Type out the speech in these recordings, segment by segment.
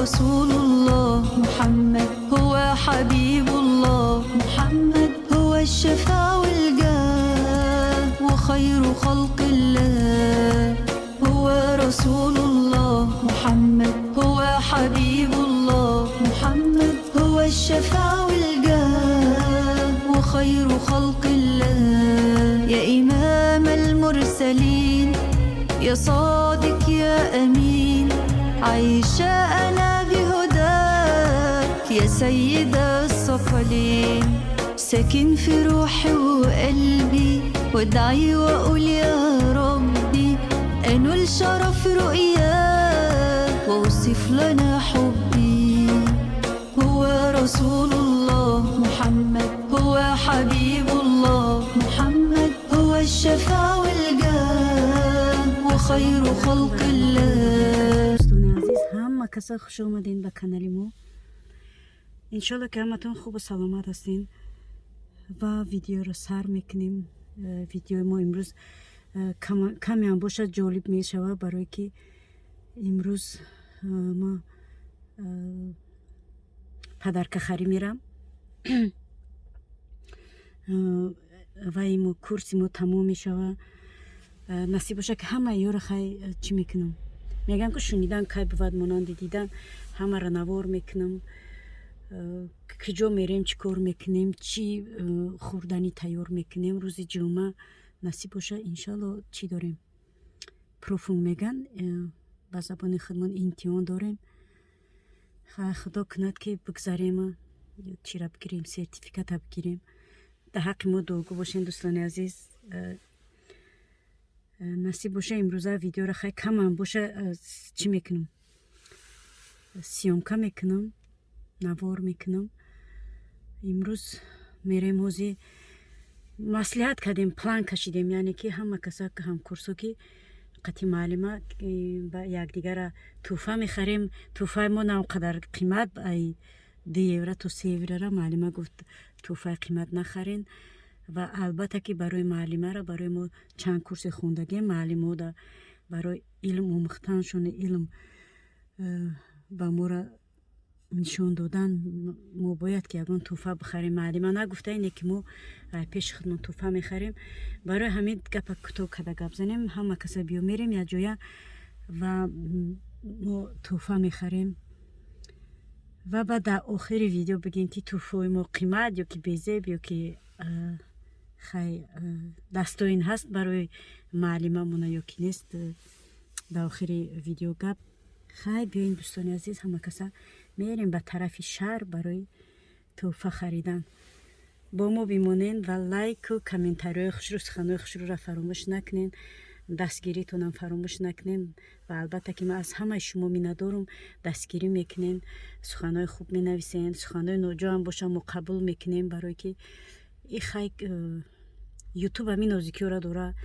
رسول الله محمد، هو حبيب الله محمد، هو الشفاع والجاه وخير خلق الله. هو رسول الله محمد، هو حبيب الله محمد، هو الشفاع والجاه وخير خلق الله. يا إمام المرسلين، يا صادق يا أمين، عايشة أنا بهداك يا سيد الثقلين. ساكن في روحي وقلبي، وادعي وأقول يا ربي أنول شرف رؤياه وأوصف لنا حبي. هو رسول الله محمد، هو حبيب الله محمد، هو الشفاع والجاه وخير خلق الله. دوستان عزیز، همه کسا خوش آمدین به کانال ما. انشالله که همتون خوب و سلامت هستین و ویدیو رو سر میکنیم. ویدیو ما امروز کمی هم باشه جالب میشه، برای که امروز ما پدرکخری میرم و این کورسی ما تمام میشه. نصیب باشه که همه یار خیلی چی میکنم، میگم که شنیدن که بود مانند دیدن، همه را نوار میکنم کجا میریم، چی کار میکنیم، چی خوردنی تیار میکنیم. روز جمعه نصیب باشه انشالله چی داریم، پروفون میگن با زبان خودمان امتحان داریم. خدا کند که بگذاریم، چی را بگیریم، سرتیفیکات را بگیریم. در حق ما دعا باشین دوستان عزیز. نصیب باشه امروزه ویدیو را خیلی کم هم باشه چی میکنم، سیامکه میکنم، نوار میکنم. امروز میریم حوزی مصلحت کردیم، پلان کشیدیم، یعنی که همه کسا که هم کورسو که قطعی معلومه با یک دیگر توفه میخریم. توفه ما نو قدر قیمت 2 یورو تا 3 یورو را معلومه گفت توفه قیمت نخرین. و البته که برای معلمه را، برای ما چند کورس خوندگی معلمه دا برای علم آموختنشون، علم با ما را نشون دادن، ما باید که یگان توفه بخریم. معلمه نگفته اینه که ما پیش خودمون توفه میخریم. برای همین گپ کتاب کده گپ زنیم، همه کسا بیو میریم یا جویا و ما توفه میخریم و بعد در آخر ویدیو بگیم که توفه ما قیمت یا که بیزیب یا که خیلی دستاین هست برای معلمه مونه یا که نیست. در آخر ویدیو گپ خیلی بیاین دوستان عزیز، همه کسا میریم به طرف شهر برای توفه خریدن. با ما بیمونین و لایک و کامنتاری خوش رو، سخنای خوش رو را فراموش نکنین، دستگیریتون هم فراموش نکنین. و البته که من از همه شما میندارم دستگیری میکنین، سخنای خوب مینویسین، سخنای نوجا هم باشه ما قبول میکنیم، برای که این خیلی یوتیوب همین نازکی را داره،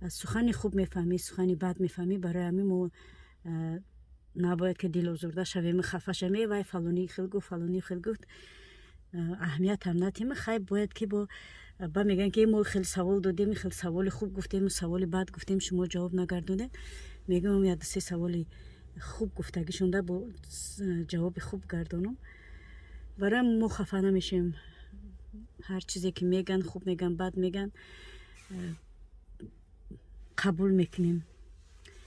سخنی خوب میفهمی، سخنی بد میفهمی. برای همین ما نباید که دل آزرده شویم، خفه شویم و فلانی خیلی گفت، فلانی خیلی گفت، اهمیت هم ندیم. خیلی باید که با میگن که ما خیلی سوال دادیم، خیلی سوال خوب گفتیم، سوال بد گفتیم، شما جواب نگردونید. میگم من یاد 3 سوال خوب گفتگی شونده با جواب خوب گردونم. برای ما خفه نمیشیم، هر چیزی که میگن، خوب میگن بد میگن، قبول میکنیم.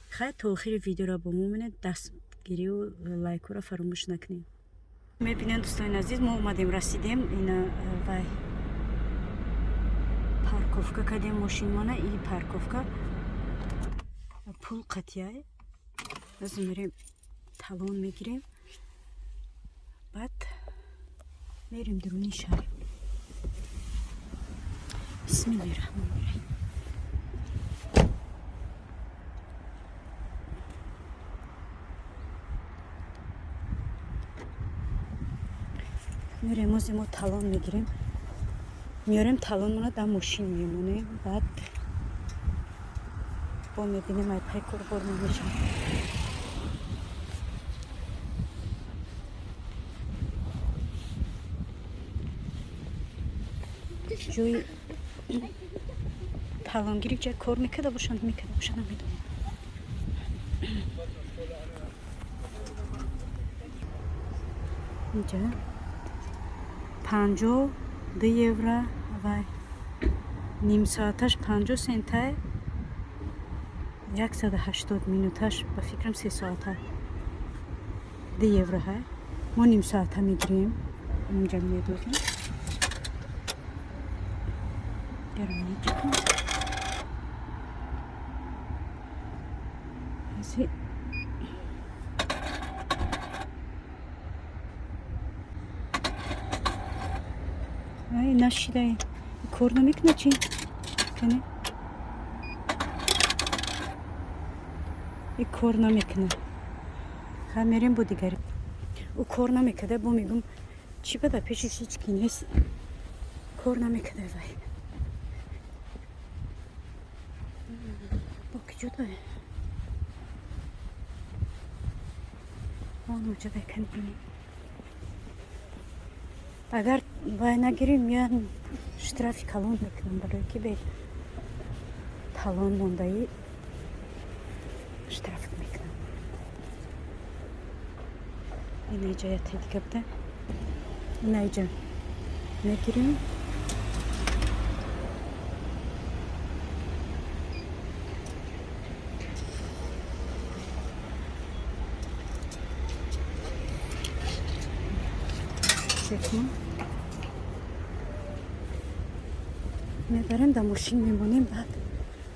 خیلی تا آخر ویدیو را با مومنه دستگیری و لایک را فراموش نکنیم. میبینین دوستان عزیز، ما اومدیم رسیدیم اینا وای پارکوفکا کردیم ماشین مانه. این پارکوفکا پول قطعه، از میریم تالون میگیریم، بعد میریم درونی شهر. بسم الله الرحمن الرحیم. میریم از ما تالون میگیریم، میاریم تالون مونه در ماشین میمونیم. بعد با میبینیم ای پای قربان میشم. جوی تالونگیری جای کار میکرده باشند نمیدونم. اینجا 52 یورو و نیم ساعتش 50 سنته 180 مینوتش به فکرم 3 ساعته 2 یورو های ما نیم ساعته میگیریم اینجا میدوزیم گرم چکن ازی ای نشیده این کار نمیکنه چی کنه این کار نمیکنه میریم با دیگری او کار نمیکنه با میگم چی بده پیشش هیچ کی نیست کار نمیکنه وای با کی جدا آنو جدا کنیم اگر وای نگیریم میان штрафи کلان میکنم برای که به талон мондai штраф میکنم این اینجا یه دیگه بده این اینجا میگیریم چکم میبریم در ماشین میمونیم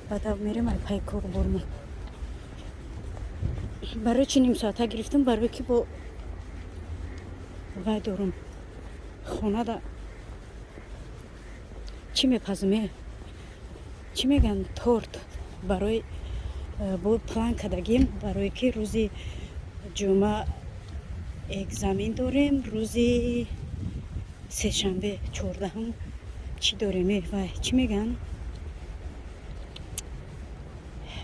بعد میریم ای پای کار برمون برای چی نیم ساعته گرفتم برای که با وای دارم خونه دا چی میپزمه چی میگن تورت برای با پلان کردگیم برای که روزی جمعه اگزامین داریم روزی سه شنبه 14 چی داریم وای چی میگن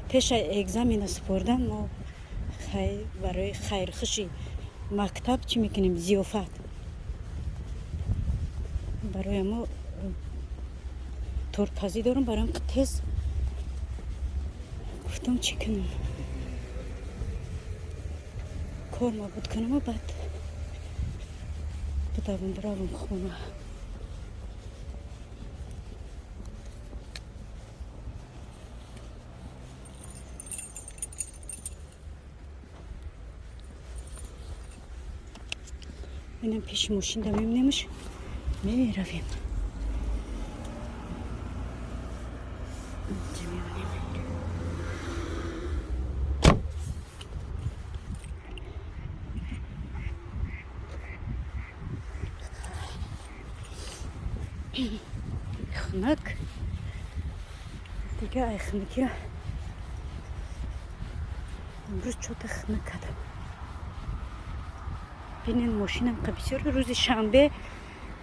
پیش اگزامین سپردن ما برای خیرخشی مکتب چی میکنیم زیافت برای ما تورت پزی دارم برایم که تیز گفتم چی کنم کار ما بود کنم و بعد بدوم بروم خونه اینم پیش ماشین دمیم نمیشه میرویم خنک دیگه ای خنکی را امروز چوت خنک کردم بینین ماشینم که بسیار روز شنبه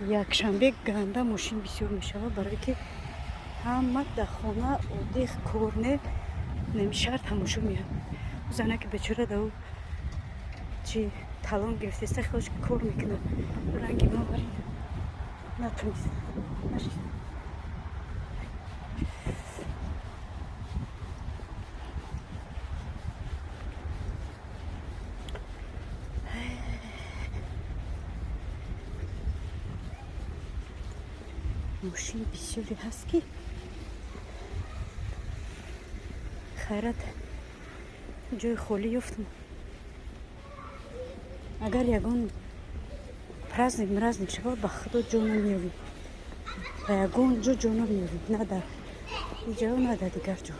یک شنبه گنده ماشین بسیار میشود برای که همه در خانه دیخ کورنه نمیشرد هموشو میاد زنه که بچوره دو چی талон گرفته است خودش کار میکنه رنگی ما برید نتونست ماشین بسیاری هست که خیرت جای خالی یفتم اگر یگان پرازنیک مرازنیک شود به خدا جا نمیابی و یگان جا نمیابی نه در اینجا نه در دیگر جا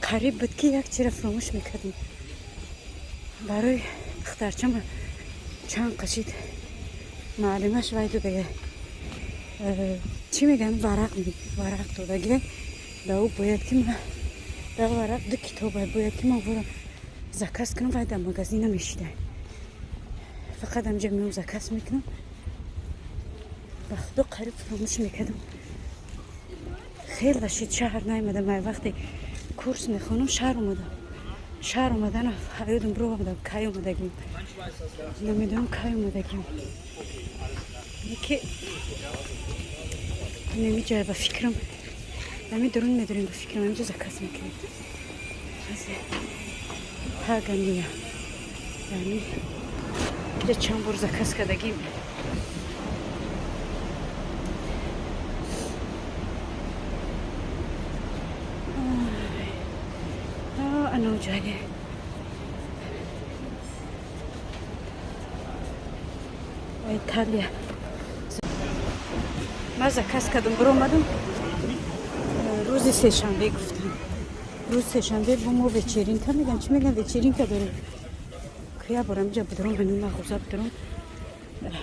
قریب بود که یک چیز فراموش میکردیم برای دخترچم چند قشید معلمش وایدو دیگه چی میگن ورق دادگی داو باید که من داو ورق دو کتاب باید که من برم زکاس کنم و در مغازین میشیده فقط همجا میام زکاس میکنم و خدا قریب فراموش میکردم خیلی رشید شهر نیمدم من وقتی کورس میخونم شهر اومدن حیادم برو آمدم کای اومدگیم نمیدونم کای اومدگیم یکی نمیجای به فکرم نمیدونم به فکرم اینجا زکاس میکنم از پاگانیا یعنی اینجا چند بار زکاس کردگیم انا جایه ایتالیا من زکاس کردم برو اومدم روز سه‌شنبه گفتم روز سه‌شنبه با ما وچرینکا میگن چی میگن وچرینکا داریم کیا برام اینجا بدرم همین مغازه بدرم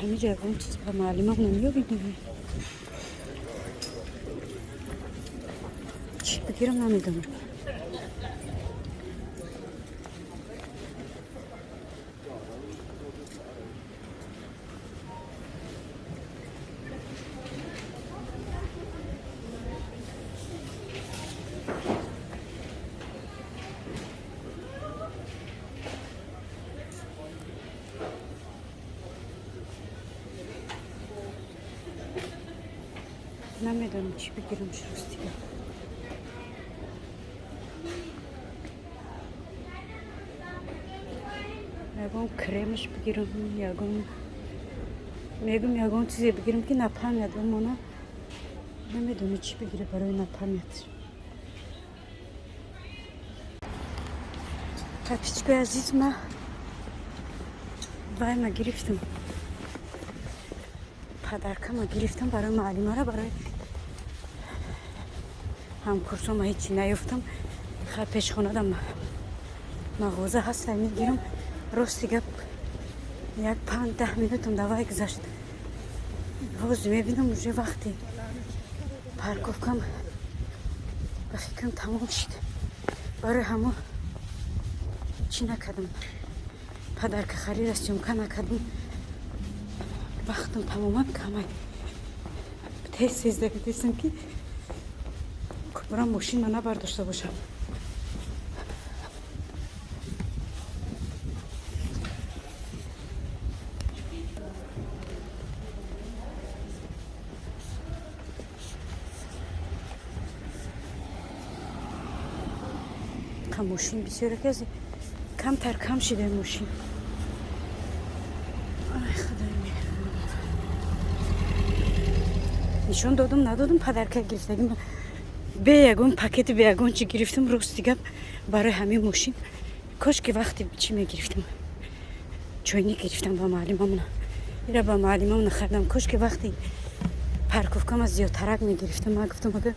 همین جا اون چیز با معلمم نمیابیدم چی بگیرم نمیدونم نمیدونم چی بگیرم شروستی یکم کرمش بگیرم یکم چیزی بگیرم که نپهمید اما نمیدونم چی بگیره برای نپهمید پیچکوی عزیز ما گرفتم پدرکم گرفتم برای معلمه را برای همکورسم هیچی نیفتم خیلی پیشخانه دم مغازه هست میگیرم راستی گپ 5-10 minut دوای گذشت باز میبینم اونجا وقتی پارکوفکم به فکرم تمام شد برای همون چی نکردم پدر که خرید است که نکردم وقتم تماما کمه تیز 13 دیدم که برام ماشین من نبرداشته باشم ماشین بسیار کسی کم شده ماشین آی خدای مهربان نشون دادم پدر که گرفتگی به یگون پاکت به یگون چی گرفتم راستی گپ برای همین ماشین کاش که وقتی چی میگرفتم چوینی گرفتم با معلمم اینا با معلمم نخردم کاش که وقتی پارکوفکم از زیادترک میگرفتم من گفتم اگه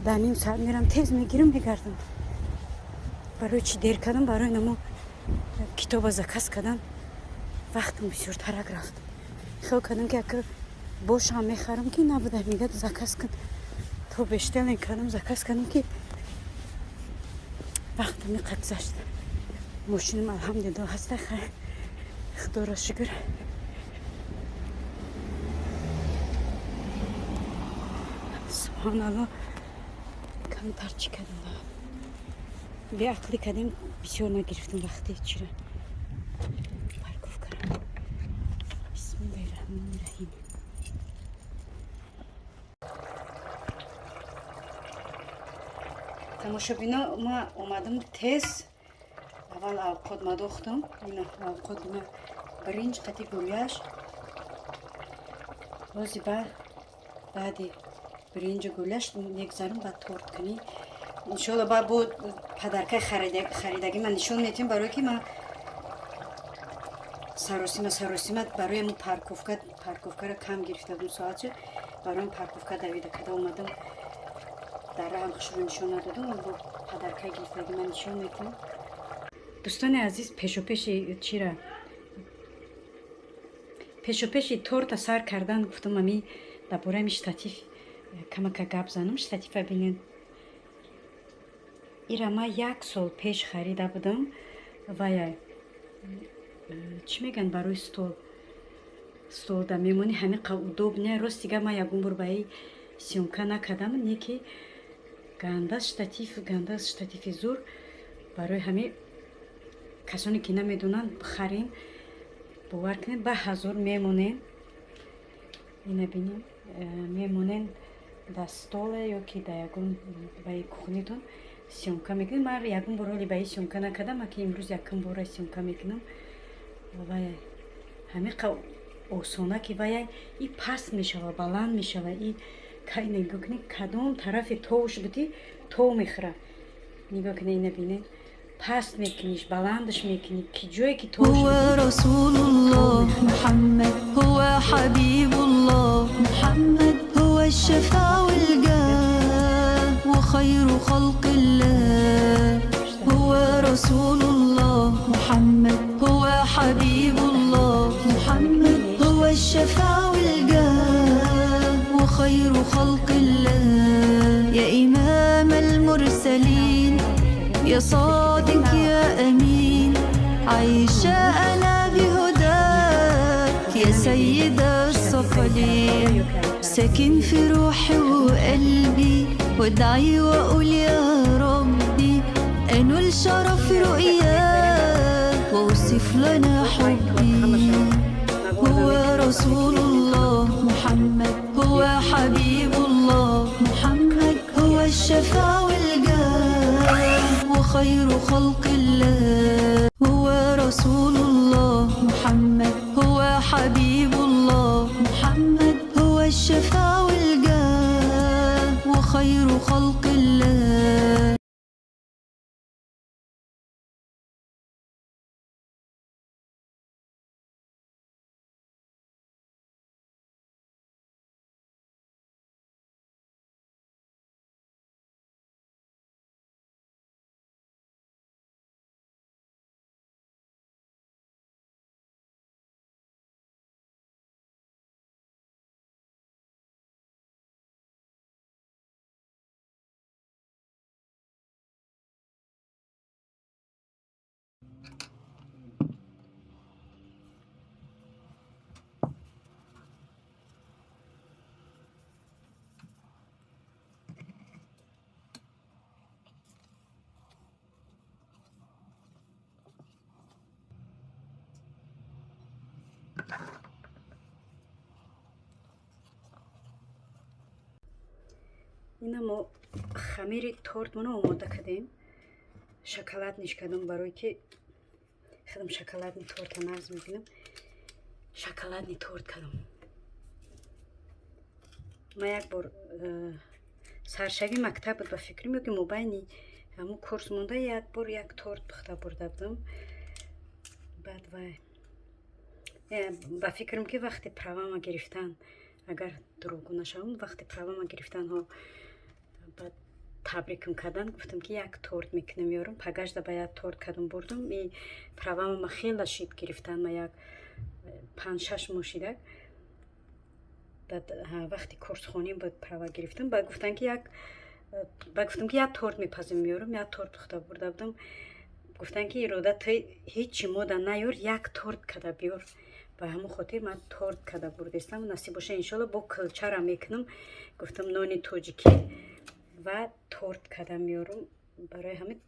در نیم ساعت میرم تیز میگیرم میگردم برای چی دیر کردم برای نمو کتاب زکاس کردم وقتم بسیار ترک رفت خیلی کردم که اگر باشم میخرم که نبوده میگه زکاس کن تو بیشتر نکردم زکاس کردم که وقتم میقدر گذشت ماشینم الحمدلله هسته خیلی خدا را شکر سبحان الله کم ترچی کردم به عقلی کردیم بسیار نگرفتم وقتی چی را پارکوف کردم بسم الله الرحمن الرحیم تماشا بینا ما اومدم تیز اول اوقات ما دوختم این اوقات ما برنج قطعی گولیاش بازی بعدی برنج گولیاش یک ذرم بعد تورت کنی انشالله با بود پدرکه خریدگی من نشون میتیم برای که من سروسیمت برای من پارکوفکا را کم گرفته بودم ساعت برای پارکوفکا دویده کده اومدم در راه خشم نشون ندادم با پدرکه گرفتگی من نشون میتیم دوستان عزیز پیش چی را پیش تورت سر کردن گفتم امی در باره شتاتیف کمک گپ زنم شتاتیف ببینید ایرا ما 1 سال پیش خریده بودم و چی میگن برای стол да мемони ҳами удобне ростига ма ягон бор ба ин сёмка накардам неки гандаз штатифи зур барои ҳами касоне ки намедонанд бихарин бовар кунед ба 1000 мемонен ина бинем мемонен дар столе ё ки дар ягон баи кухнитон сёмка мекунем. Ман ягон бор ҳоли баи сёмка накардам, ки имрӯз якум бора сёмка мекунам. ва ҳамиқа осона ки ваяй и паст мешава, баланд мешава. И кай нигоҳ кунед, кадом тарафи товш будӣ, тов мехӯра. нигоҳ кунед, ина бинед, паст мекуниш, баландаш мекунӣ, ки ҷое ки товш هو رسول الله محمد هو حبيب الله محمد هو الشفاء والجاه وخير خلق الله هو رسول الله محمد هو حبيب الله محمد هو الشفاء والجاه وخير خلق الله يا إمام المرسلين يا صادق يا أمين عايشة أنا بهداك يا سيد الثقلين ساكن في روحي وقلبي وادعي وأقول يا ربي أنول شرف رؤياك وأوصف لنا حبي هو رسول الله محمد هو حبيب الله محمد هو الشفاء والجاه وخير خلق الله هو رسول الله محمد هو حبيب الله محمد هو الشفاء والجاه وخير خلق الله ина мо хамири тортмона омода кардем. Шоколад ниш кардам, барои ки худам шоколадни торта нарз мебинам. Шоколадни торт кардам. ма як бор саршави мактаб буд, ба фикри ё ки мобайни ҳамун курс монда як бор як торт пухта бурда будам. баъд вай ба фикрам ки вақти правама гирифтан, агар дурӯғгӯ нашавам, вақти правама гирифтанҳо ба табрикам кардан, гуфтам ки як торт мекунам ёрам. пагажда ба як торт кардам бурдам. И правама ма хела шид гирифтан, ма як 5-6 моҳ шидак. баъд вақти курсхоним буд, права гирифтам. ба гуфтам ки як торт мепазем ёрам. як торт пухта бурда будам. гуфтан ки ирода ту ҳечи мода наёр, як торт када биёр. ба ҳамун хотир ман торт када бурдистам. насиб боша иншолло бо кулчара мекунам. гуфтам нони тоҷикӣ ва торт када меёрам. барои ҳамин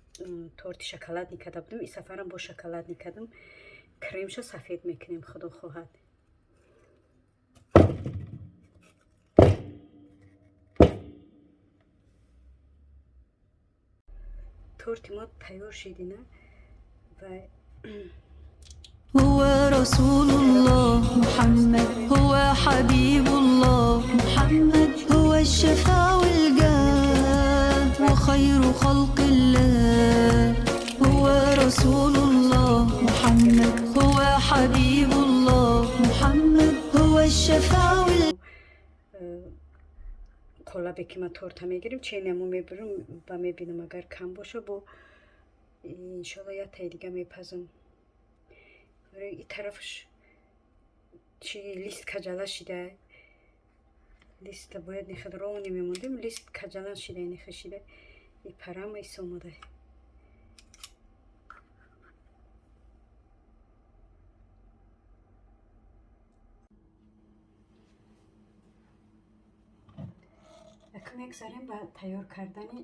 торти шоколадни када будам. ин сафарам бо шоколадни кадам. кремша сафед мекунем, худо хоҳад. торти мо тайёр шидина. ва هو رسول الله محمد هو حبيب الله محمد هو الشفاء والجاه وخير خلق الله هو رسول الله محمد هو حبيب الله محمد هو الشفاء والجاه қолабе ки ма торта мегирем, ченаму мебирам ва мебинам агар кам боша, бо иншолло як таи дига мепазам. и тарафш чи лист каҷала шида, листа бояд нехад роҳ намемондем, лист каҷала шида, неха шида. и парама ис омода. якам мегзарем ба тайёр кардани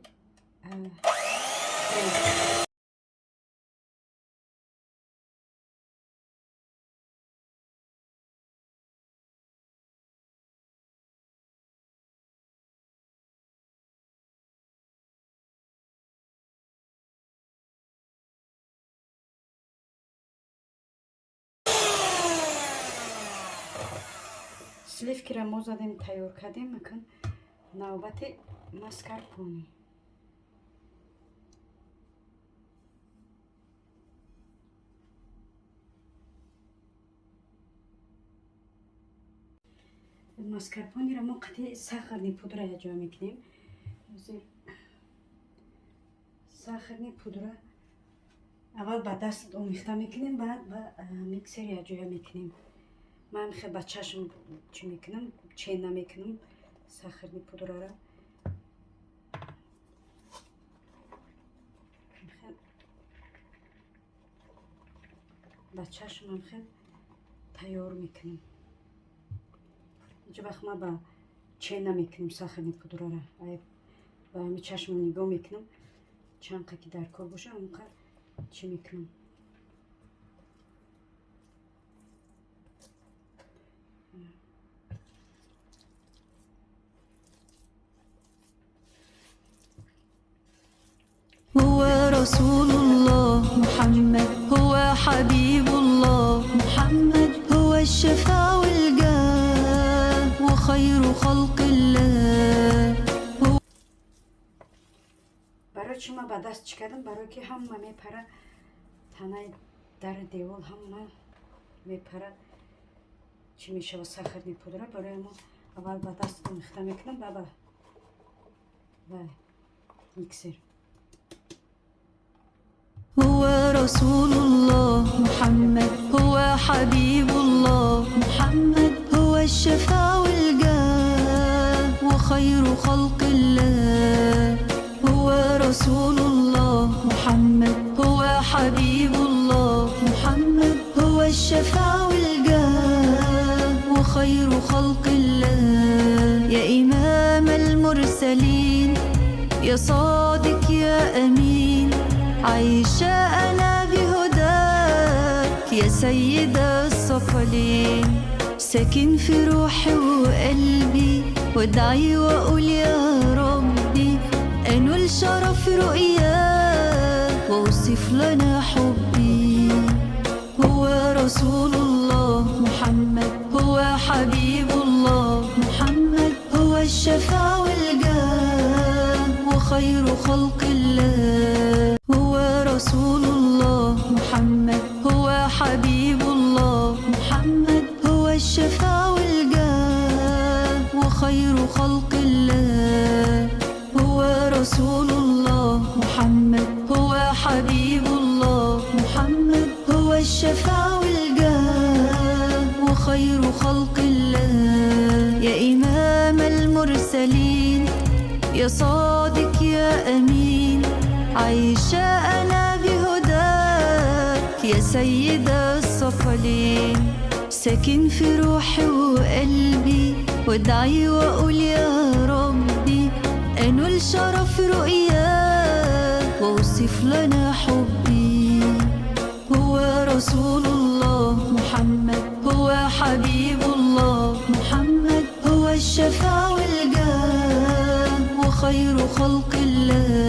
сливкиро мо задем тайёр кардем. Акан навбати маскарпоне. маскарпонеро мо қати сахарни пудра яҷо мекунем. сахарни пудра аввал ба даст омехта мекунем, баъд ба миксер яҷоя мекунем. ман хе ба чашм чӣ мекунам, чен намекунам сахарни пудраро. ба чашмам хел тайёр мекунам. ҳеҷ вақт ман ба чен намекунам сахарни пудраро. ба ҳами чашмам нигоҳ мекунам, чанд ки дар кор боша ҳамонқадр чӣ мекунам. هو رسول الله محمد هو حبيب الله محمد هو الشفاء والجاه وخير خلق الله. برای چی من با دست چی کردم؟ برای که همه میپره تنه در دیوال همه میپره چی میشه و سخرنی پودره. برای ما اول با دست میخته میکنم بابا و میکسر. هو رسول الله محمد هو حبيب الله محمد هو الشفاء والجاه وخير خلق الله. هو رسول الله محمد هو حبيب الله محمد هو الشفاء والجاه وخير خلق الله. يا إمام المرسلين يا صادق يا أمين عايشة أنا بهداك يا سيد الثقلين. ساكن في روحي وقلبي وادعي وأقول يا ربي أنول شرف رؤياك وأوصف لنا حبي. هو رسول الله محمد هو حبيب الله محمد هو الشفاء والجاه وخير خلق الله. هو رسول الله محمد هو حبيب الله محمد هو الشفاء والجاه وخير خلق الله. هو رسول الله محمد هو حبيب الله محمد هو الشفاء والجاه وخير خلق الله. يا إمام المرسلين يا صادق يا أمين عايشة أنا بهداك يا سيد الثقلين. ساكن في روحي وقلبي وادعي وأقول يا ربي أنول شرف رؤياك وأوصف لنا حبي. هو رسول الله محمد هو حبيب الله محمد هو الشفاء والجاه وخير خلق الله.